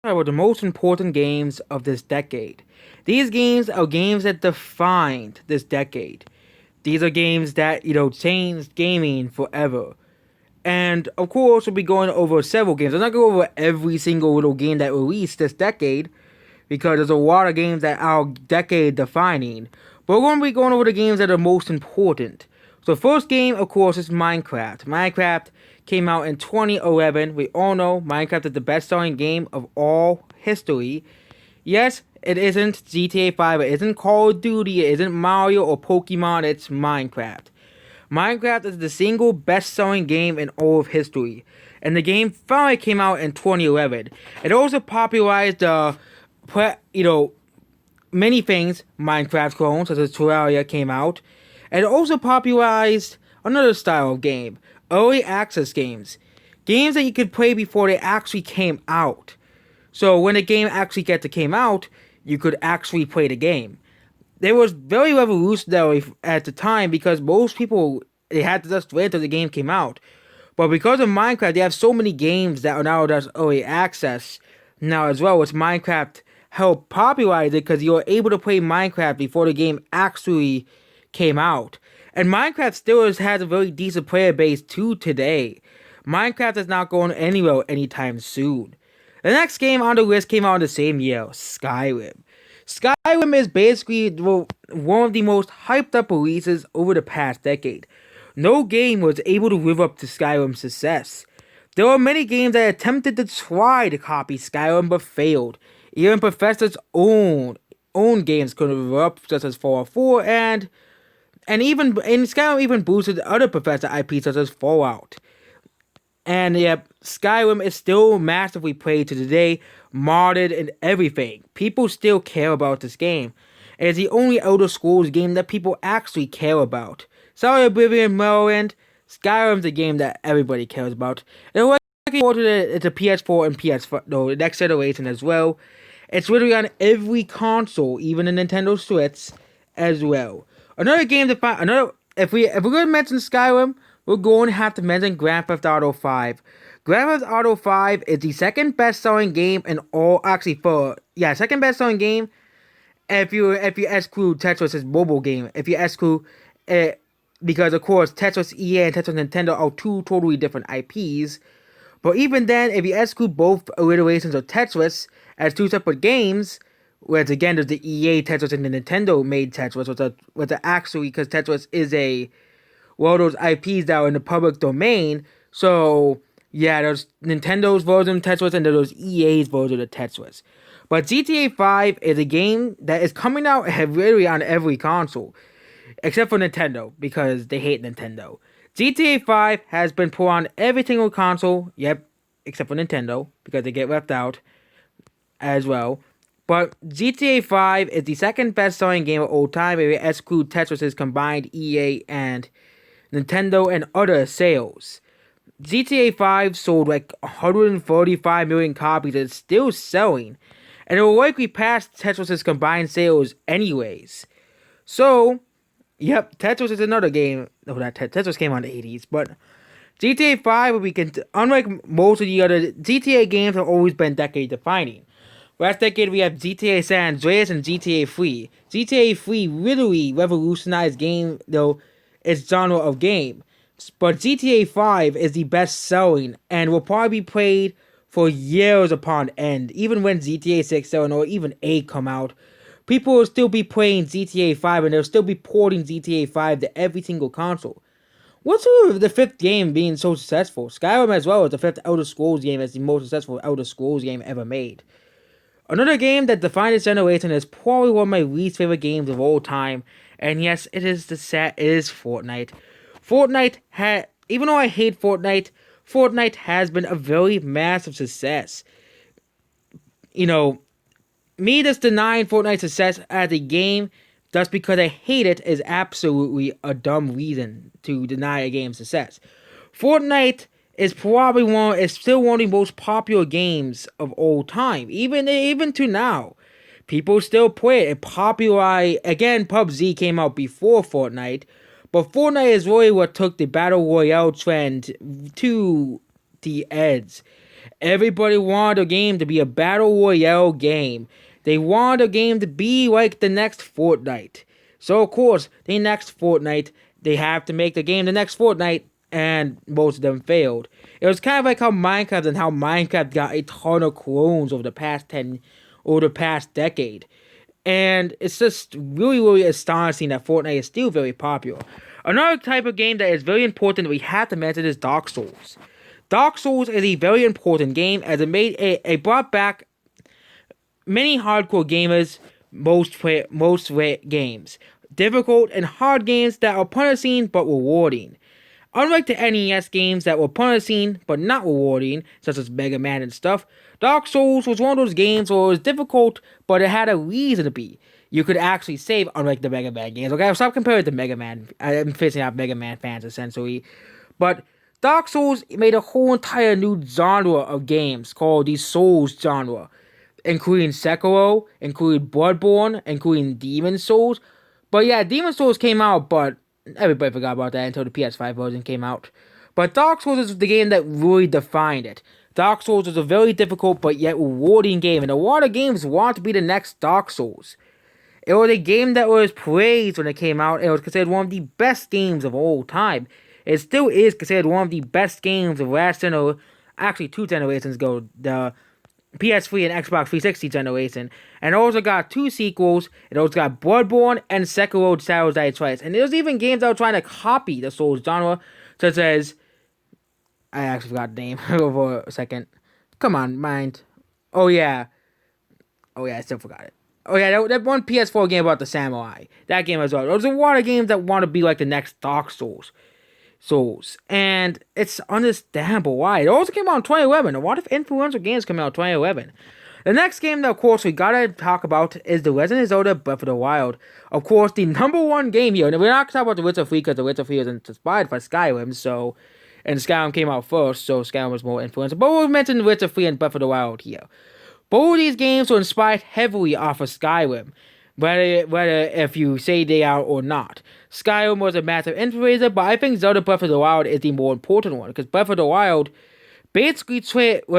About the most important games of this decade. These games are games that defined this decade. These are games that, changed gaming forever. And of course, we'll be going over several games. I'm not going to go over every single little game that released this decade because there's a lot of games that are decade defining. But we're going to be going over the games that are most important. So, the first game, of course, is Minecraft. Minecraft came out in 2011. We all know Minecraft is the best selling game of all history. Yes, it isn't GTA 5, it isn't Call of Duty, it isn't Mario or Pokemon, it's Minecraft. Minecraft is the single best-selling game in all of history, and the game finally came out in 2011. It also popularized many things. Minecraft clones, such as Terraria, came out, and it also popularized another style of game: early access games, games that you could play before they actually came out. So when the game actually came out, you could actually play the game. It was very revolutionary at the time because most people they had to just wait until the game came out. But because of Minecraft, they have so many games that are now just early access now as well. Which Minecraft helped popularize it because you were able to play Minecraft before the game actually came out. And Minecraft still has a very decent player base to today. Minecraft is not going anywhere anytime soon. The next game on the list came out in the same year, Skyrim. Skyrim is basically one of the most hyped up releases over the past decade. No game was able to live up to Skyrim's success. There were many games that attempted to try to copy Skyrim but failed. Even Bethesda's own games couldn't live up, such as Fallout 4, and Skyrim even boosted other Bethesda IPs such as Fallout. And yeah, Skyrim is still massively played to today, modded and everything. People still care about this game. It is the only Elder Scrolls game that people actually care about. Sorry, Oblivion, Morrowind, Skyrim's a game that everybody cares about. And we're looking forward to it's a PS4 and PS5, no, the next generation as well. It's literally on every console, even the Nintendo Switch as well. Another game to find, if we're going to mention Skyrim, we're going to have to mention Grand Theft Auto 5. Grand Theft Auto 5 is the second best-selling game in all, second best-selling game if you exclude Tetris' mobile game. If you exclude because of course Tetris EA and Tetris Nintendo are two totally different IPs. But even then, if you exclude both iterations of Tetris as two separate games, whereas again there's the EA Tetris and the Nintendo made Tetris, which are actually because Tetris is those IPs that are in the public domain. So yeah, there's Nintendo's version of Tetris and there's EA's version of Tetris. But GTA 5 is a game that is coming out really on every console, except for Nintendo, because they hate Nintendo. GTA 5 has been put on every single console, yep, except for Nintendo, because they get left out as well. But GTA 5 is the second best-selling game of all time if you exclude Tetris' combined EA and Nintendo and other sales. GTA 5 sold like 135 million copies and it's still selling. And it will likely pass Tetris' combined sales anyways. So, yep, Tetris is another game. No, that Tetris came out in the 80s, but GTA 5 will be, unlike most of the other GTA games, have always been decade defining. Last decade we have GTA San Andreas and GTA 3. GTA 3 literally revolutionized its genre of game. But GTA 5 is the best selling and will probably be played for years upon end. Even when GTA 6, 7, or even 8 come out, people will still be playing GTA 5 and they'll still be porting GTA 5 to every single console. What's the fifth game being so successful? Skyrim as well as the fifth Elder Scrolls game as the most successful Elder Scrolls game ever made. Another game that defined its generation is probably one of my least favorite games of all time, and yes, it is Fortnite. Even though I hate Fortnite has been a very massive success. Me just denying Fortnite's success as a game just because I hate it is absolutely a dumb reason to deny a game's success. Fortnite is still one of the most popular games of all time, even to now. People still play it. Again, PUBG came out before Fortnite, but Fortnite is really what took the Battle Royale trend to the edge. Everybody wanted a game to be a battle royale game. They wanted a game to be like the next Fortnite. So of course, the next Fortnite, they have to make the game the next Fortnite, and most of them failed. It was kind of like how Minecraft got a ton of clones over the past decade. And it's just really, really astonishing that Fortnite is still very popular. Another type of game that is very important that we have to mention is Dark Souls. Dark Souls is a very important game as it brought back many hardcore gamers most games. Difficult and hard games that are punishing but rewarding. Unlike the NES games that were punishing but not rewarding, such as Mega Man and stuff, Dark Souls was one of those games where it was difficult, but it had a reason to be. You could actually save, unlike the Mega Man games. Okay, stop comparing it to Mega Man. I'm facing out Mega Man fans, essentially. But Dark Souls made a whole entire new genre of games called the Souls genre, including Sekiro, including Bloodborne, including Demon Souls. But yeah, Demon Souls came out, but everybody forgot about that until the PS5 version came out. But Dark Souls is the game that really defined it. Dark Souls is a very difficult but yet rewarding game, and a lot of games want to be the next Dark Souls. It was a game that was praised when it came out, and it was considered one of the best games of all time. It still is considered one of the best games of last generation, actually 2 generations ago, the PS3 and Xbox 360 generation, and it also got 2 sequels. It also got Bloodborne and Sekiro Shadows Die Twice. And there's even games that were trying to copy the Souls genre, such as, I actually forgot the name for a second. Come on, mind. Oh yeah, I still forgot it. Oh yeah, that one PS4 game about the samurai. That game as well. There's a lot of games that want to be like the next Dark Souls, and it's understandable why. It also came out in 2011. A lot of influential games came out in 2011. The next game that, of course, we gotta talk about is The Legend of Zelda Breath of the Wild. Of course, the number one game here. And we're not gonna talk about The Witcher 3 because The Witcher 3 is inspired by Skyrim, and Skyrim came out first, so Skyrim was more influential. But we'll mention The Witcher 3 and Breath of the Wild here. Both of these games were inspired heavily off of Skyrim, whether if you say they are or not. Skyrim was a massive influencer, but I think Zelda Breath of the Wild is the more important one, because Breath of the Wild basically traded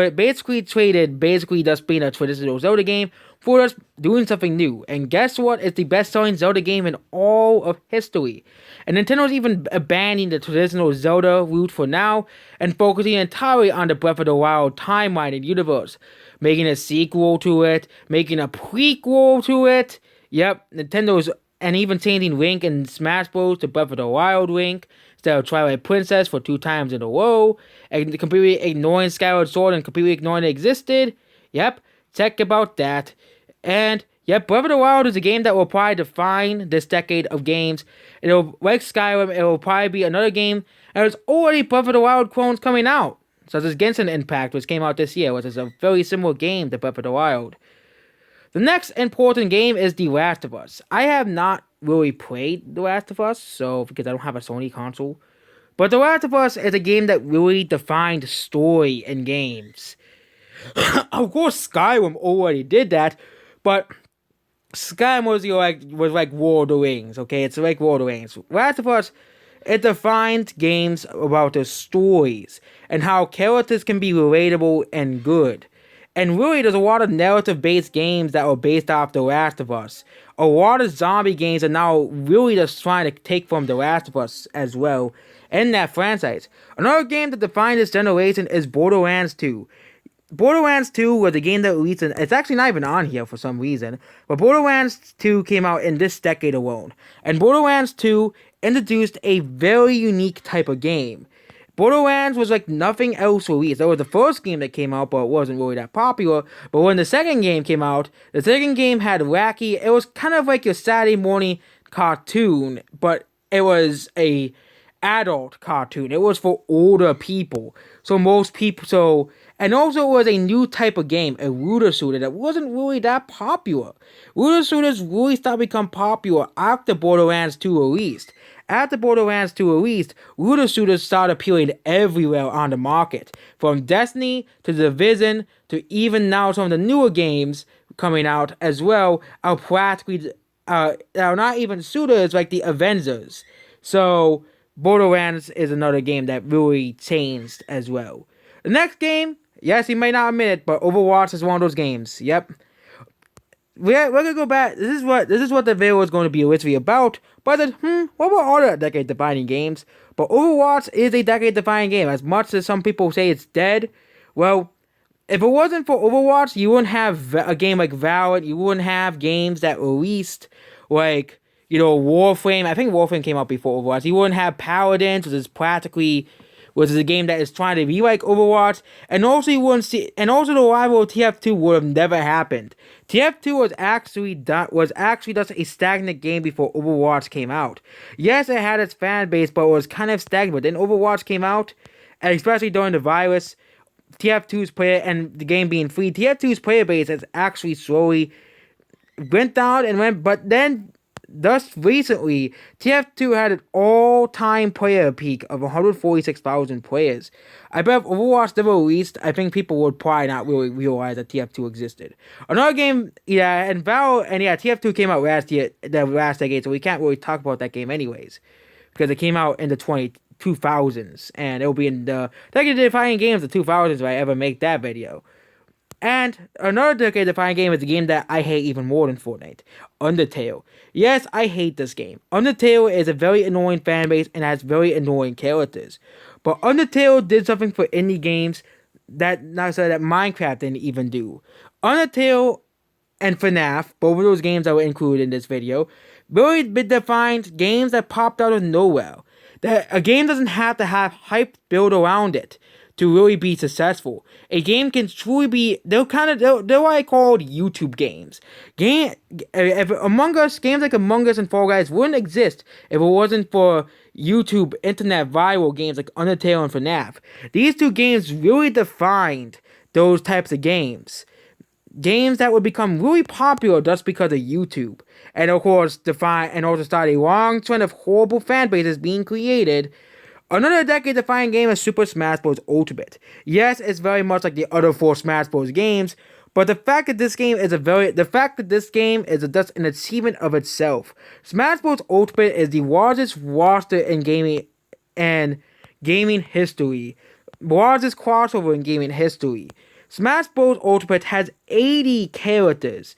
just being a traditional Zelda game for us doing something new. And guess what? It's the best-selling Zelda game in all of history. And Nintendo's even abandoning the traditional Zelda route for now and focusing entirely on the Breath of the Wild timeline and universe, making a sequel to it, making a prequel to it. Yep, Nintendo's, and even changing Link in Smash Bros. To Breath of the Wild Link instead of Twilight Princess for 2 times in a row, and completely ignoring Skyward Sword and completely ignoring it existed. Yep, check about that. And yep, Breath of the Wild is a game that will probably define this decade of games. It'll, like Skyrim, it will probably be another game, and there's already Breath of the Wild clones coming out, such as Genshin Impact, which came out this year, which is a very similar game to Breath of the Wild. The next important game is The Last of Us. I have not really played The Last of Us, because I don't have a Sony console. But The Last of Us is a game that really defined story in games. Of course, Skyrim already did that, but Skyrim was like Lord of the Rings, okay? It's like Lord of the Rings. Last of Us, it defined games about the stories and how characters can be relatable and good. And really, there's a lot of narrative-based games that were based off The Last of Us. A lot of zombie games are now really just trying to take from The Last of Us as well in that franchise. Another game that defined this generation is Borderlands 2. Borderlands 2 was a game that released, it's actually not even on here for some reason, but Borderlands 2 came out in this decade alone. And Borderlands 2 introduced a very unique type of game. Borderlands was like nothing else released. That was the first game that came out, but it wasn't really that popular. But when the second game came out, the second game had wacky, it was kind of like your Saturday morning cartoon, but it was a adult cartoon. It was for older people. And also it was a new type of game, a looter shooter that wasn't really that popular. Looter shooters really started to become popular after Borderlands 2 released. After Borderlands 2 released, looter shooters started appearing everywhere on the market. From Destiny to Division to even now some of the newer games coming out as well are practically are not even shooters like the Avengers. So Borderlands is another game that really changed as well. The next game Yes, he may not admit it, but Overwatch is one of those games. Yep. We're gonna go back. This is what the video is going to be originally about. But then, what about other decade-defining games? But Overwatch is a decade-defining game. As much as some people say it's dead, well, if it wasn't for Overwatch, you wouldn't have a game like Valorant. You wouldn't have games that released like Warframe. I think Warframe came out before Overwatch. You wouldn't have Paladins, which is a game that is trying to be like Overwatch, and also you wouldn't see, and also the rival of TF2 would have never happened. TF2 was actually just a stagnant game before Overwatch came out. Yes, it had its fan base, but it was kind of stagnant. But then Overwatch came out, and especially during the virus, TF2's player and the game being free, TF2's player base has actually slowly went down and went, but then thus recently, TF2 had an all-time player peak of 146,000 players. I bet if Overwatch never released, I think people would probably not really realize that TF2 existed. Another game, TF2 came out the last decade, so we can't really talk about that game anyways, because it came out in the 2000s, and it'll be in the decade-defining games of the 2000s if I ever make that video. And another decade-defining game is a game that I hate even more than Fortnite, Undertale. Yes, I hate this game. Undertale is a very annoying fan base and has very annoying characters. But Undertale did something for indie games that Minecraft didn't even do. Undertale and FNAF, both of those games that were included in this video, really defined games that popped out of nowhere. That a game doesn't have to have hype built around it to really be successful. A game can truly be, they're what I call YouTube games. Games like Among Us and Fall Guys wouldn't exist if it wasn't for YouTube internet viral games like Undertale and FNAF. These two games really defined those types of games. Games that would become really popular just because of YouTube. And of course, also start a long trend of horrible fan bases being created. Another decade-defining game is Super Smash Bros. Ultimate. Yes, it's very much like the other four Smash Bros. Games, but the fact that this game is just an achievement of itself. Smash Bros. Ultimate is the largest roster in gaming history, largest crossover in gaming history. Smash Bros. Ultimate has 80 characters.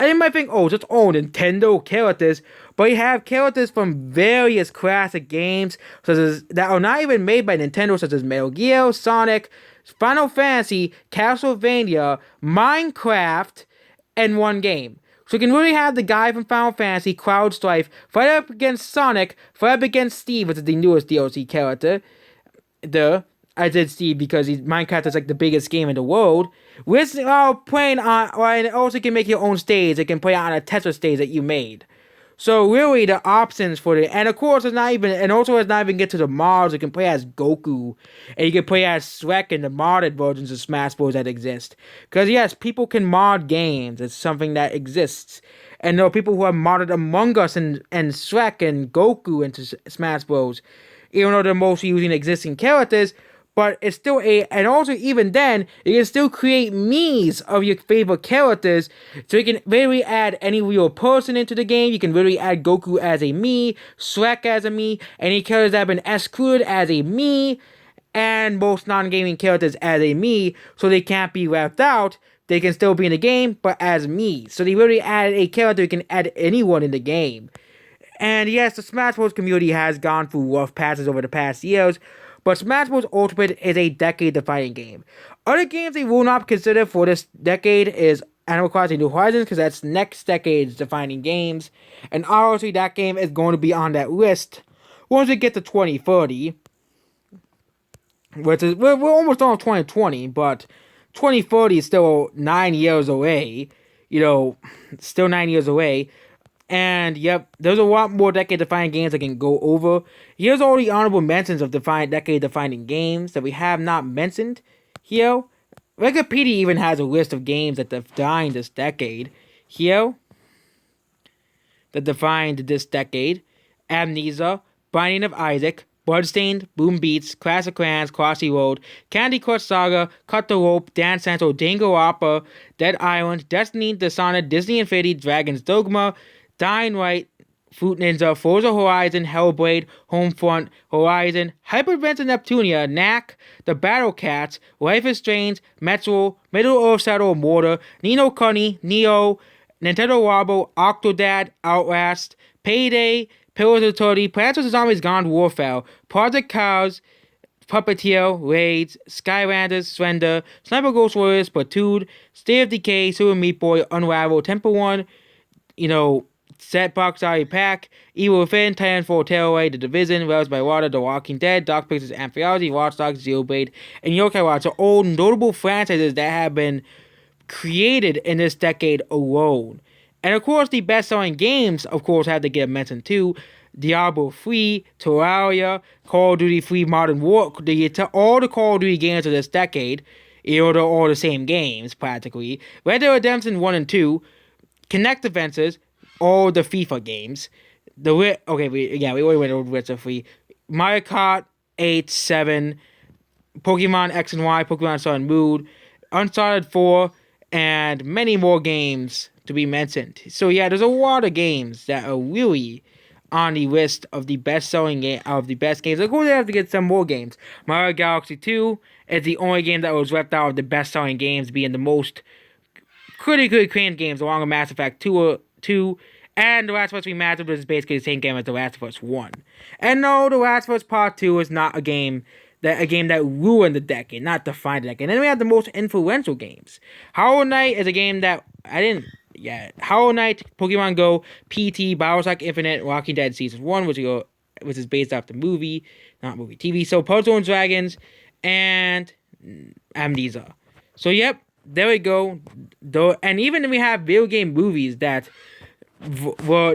And you might think, just Nintendo characters, but you have characters from various classic games that are not even made by Nintendo, such as Metal Gear, Sonic, Final Fantasy, Castlevania, Minecraft, and one game. So you can really have the guy from Final Fantasy, Cloud Strife, fight up against Sonic, fight up against Steve, which is the newest DLC character. I did Steve because Minecraft is like the biggest game in the world. With playing on, and it also can make your own stage. It can play on a Tetris stage that you made. So really, the options for it, and of course, it's not even get to the mods. You can play as Goku, and you can play as Shrek in the modded versions of Smash Bros. That exist. Because yes, people can mod games. It's something that exists. And there are people who have modded Among Us and Shrek and Goku into Smash Bros. Even though they're mostly using existing characters. But it's still and also even then, you can still create memes of your favorite characters. So you can really add any real person into the game. You can really add Goku as a me, Shrek as a me, any characters that have been excluded as a me, and most non-gaming characters as a me, so they can't be left out. They can still be in the game, but as me. So they really added a character you can add anyone in the game. And yes, the Smash Bros. Community has gone through rough patches over the past years, but Smash Bros. Ultimate is a decade-defining game. Other games they will not consider for this decade is Animal Crossing New Horizons, because that's next decade's defining games. And obviously that game is going to be on that list once we get to 2030. Which is, we're almost on 2020, but 2030 is still 9 years away. Still 9 years away. And yep, there's a lot more decade-defining games I can go over. Here's all the honorable mentions of decade-defining games that we have not mentioned here. Wikipedia even has a list of games that defined this decade here. That defined this decade. Amnesia, Binding of Isaac, Bloodstained, Boom Beats, Clash of Clans, Crossy Road, Candy Crush Saga, Cut the Rope, Dance Central, Danganronpa, Dead Island, Destiny, Dishonored, Disney Infinity, Dragon's Dogma, Dying Light, Fruit Ninja, Forza Horizon, Hellblade, Homefront, Horizon, Hyper Adventure Neptunia, Knack, The Battle Cats, Life is Strange, Metro, Middle Earth Shadow of Mordor, Nino Kuni, Neo, Nintendo Labo, Octodad, Outlast, Payday, Pillars of Eternity, Plants vs. Zombies Gone Warfare, Project Cars, Puppeteer, Raids, Skylanders, Slender, Sniper Ghost Warriors, Platoon, State of Decay, Super Meat Boy, Unravel, Temple Run, Setbox Sorry Pack, Evil Within, Titanfall, Tearaway, The Division, Wells by Water, The Walking Dead, Dark Pictures Anthology, Watch Dogs, Xenoblade, and Yokai Watch are all notable franchises that have been created in this decade alone. And of course, the best-selling games, of course, have to get mentioned too. Diablo 3, Terraria, Call of Duty 3 Modern War, all the Call of Duty games of this decade, they're all the same games, practically. Red Dead Redemption 1 and 2, Kinect Adventures, all the FIFA games. We already went over Red Dead 3. Mario Kart 8, 7, Pokemon X and Y, Pokemon Sun and Moon, Uncharted 4, and many more games to be mentioned. So yeah, there's a lot of games that are really on the list of the best-selling game of the best games. Of course, they have to get some more games. Mario Galaxy 2 is the only game that was left out of the best-selling games, being the most critically acclaimed games, along with Mass Effect 2, and The Last of Us Remastered, which is basically the same game as The Last of Us 1. And no, The Last of Us Part 2 is not a game that ruined the decade, not defined the decade. And then we have the most influential games. Hollow Knight is a game that Hollow Knight, Pokemon Go, PT, Bioshock Infinite, Walking Dead Season 1, which is based off the TV. So Puzzle and Dragons, and Amnesia. So yep, there we go. And even we have video game movies that were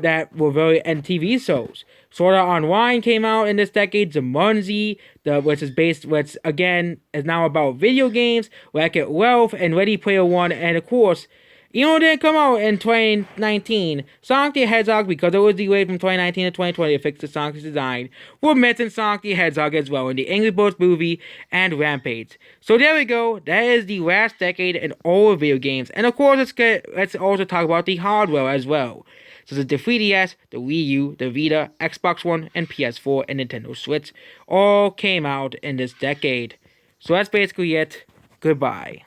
very, and TV shows. Sword Art Online came out in this decade. Jumanji, which again is now about video games. Wreck-It Ralph and Ready Player One, and of course, didn't come out in 2019. Sonic the Hedgehog, because it was delayed from 2019 to 2020 to fix the Sonic's design, we're missing Sonic the Hedgehog as well in the Angry Birds movie and Rampage. So there we go. That is the last decade in all of video games. And of course, let's also talk about the hardware as well. So the 3DS, the Wii U, the Vita, Xbox One, and PS4, and Nintendo Switch all came out in this decade. So that's basically it. Goodbye.